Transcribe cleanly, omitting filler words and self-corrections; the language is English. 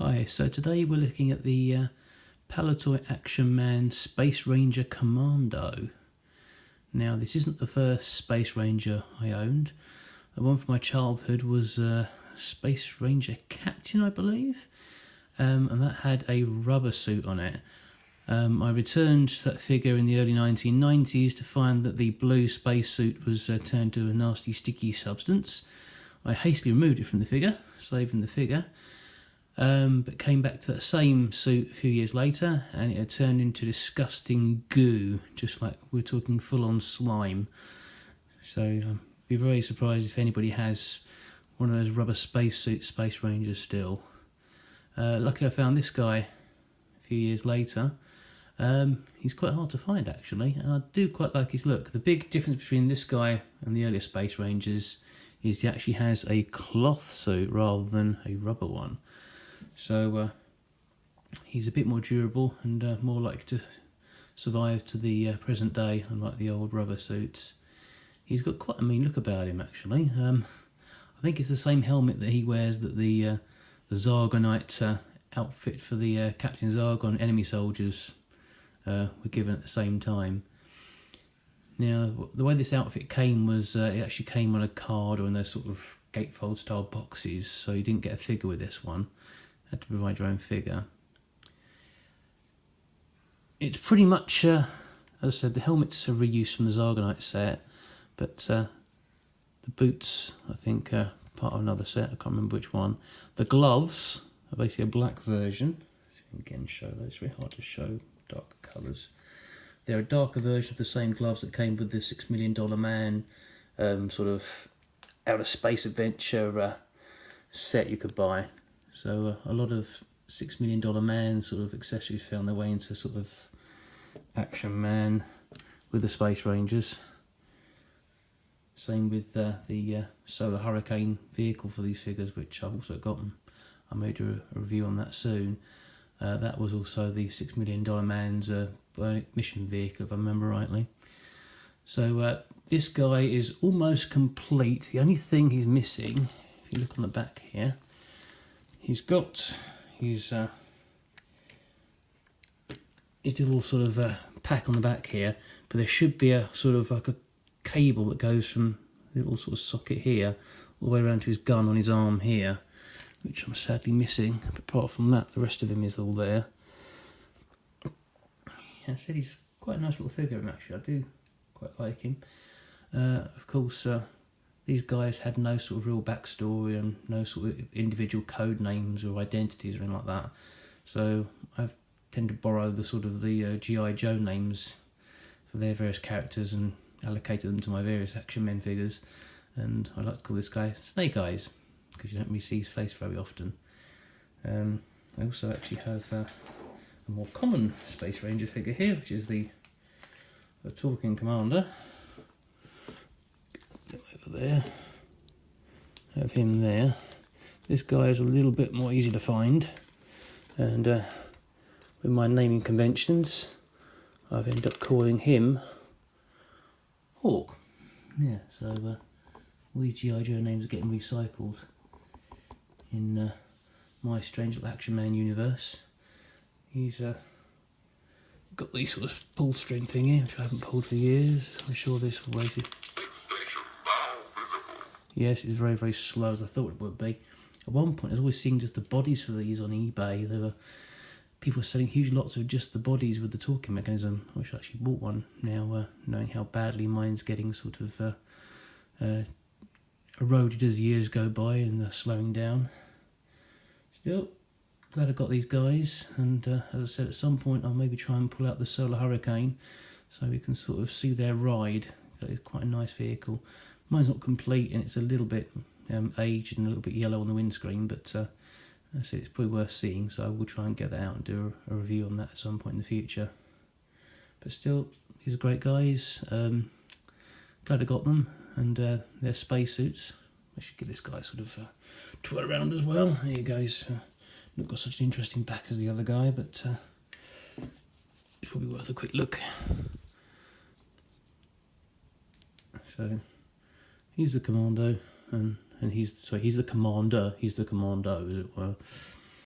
Hi, so today we're looking at the Palitoy Action Man Space Ranger Commando. Now, this isn't the first Space Ranger I owned. The one from my childhood was Space Ranger Captain, I believe, and that had a rubber suit on it. I returned that figure in the early 1990s to find that the blue spacesuit was turned to a nasty sticky substance. I hastily removed it from the figure, saving the figure. But came back to that same suit a few years later, and it had turned into disgusting goo, just like we're talking full-on slime. So I'd be very surprised if anybody has one of those rubber spacesuit Space Rangers still. Luckily I found this guy a few years later. He's quite hard to find actually, and I do quite like his look. The big difference between this guy and the earlier Space Rangers is he actually has a cloth suit rather than a rubber one. So he's a bit more durable and more likely to survive to the present day, unlike the old rubber suits. He's got quite a mean look about him actually. I think it's the same helmet that he wears that the Zargonite outfit for the Captain Zargon enemy soldiers were given at the same time. Now, the way this outfit came was it actually came on a card or in those sort of gatefold style boxes, so you didn't get a figure with this one. Had to provide your own figure. It's pretty much, as I said, the helmet's a reuse from the Zargonite set, but the boots, I think, are part of another set. I can't remember which one. The gloves are basically a black version. Again, show those. It's very hard to show dark colours. They're a darker version of the same gloves that came with the $6 Million Man sort of outer space adventure set you could buy. So a lot of $6 Million Man sort of accessories found their way into sort of Action Man with the Space Rangers. Same with the Solar Hurricane vehicle for these figures, which I've also gotten. I made a review on that soon. That was also the $6 Million Man's mission vehicle, if I remember rightly. So this guy is almost complete. The only thing he's missing, if you look on the back here, he's got his little sort of pack on the back here, but there should be a sort of like a cable that goes from the little sort of socket here all the way around to his gun on his arm here, which I'm sadly missing. But apart from that, the rest of him is all there. Yeah, I said he's quite a nice little figure, actually. I do quite like him. Of course, these guys had no sort of real backstory and no sort of individual code names or identities or anything like that. So I tend to borrow the sort of the G.I. Joe names for their various characters and allocated them to my various Action Men figures. And I like to call this guy Snake Eyes, because you don't really see his face very often. I also actually have a more common Space Ranger figure here, which is the Talking Commander. Over there, have him there. This guy is a little bit more easy to find, and with my naming conventions, I've ended up calling him Hawk. Yeah, so all these G.I. Joe names are getting recycled in my strange little Action Man universe. He's got the sort of pull string thing here, which I haven't pulled for years. I'm sure this will raise it. Yes, it's very, very slow, as I thought it would be. At one point, I was always seeing just the bodies for these on eBay. There were people selling huge lots of just the bodies with the talking mechanism. I wish I actually bought one now, knowing how badly mine's getting sort of eroded as years go by and slowing down. Still, glad I got these guys, and as I said, at some point I'll maybe try and pull out the Solar Hurricane so we can sort of see their ride. It's quite a nice vehicle. Mine's not complete and it's a little bit aged and a little bit yellow on the windscreen, but so it's probably worth seeing, so I will try and get that out and do a review on that at some point in the future. But still, these are great guys. Glad I got them, and their spacesuits. I should give this guy sort of twirl around as well. There you go. He's not got such an interesting back as the other guy, but it's probably worth a quick look. So he's the Commando, and he's the Commander. He's the Commando, as it were.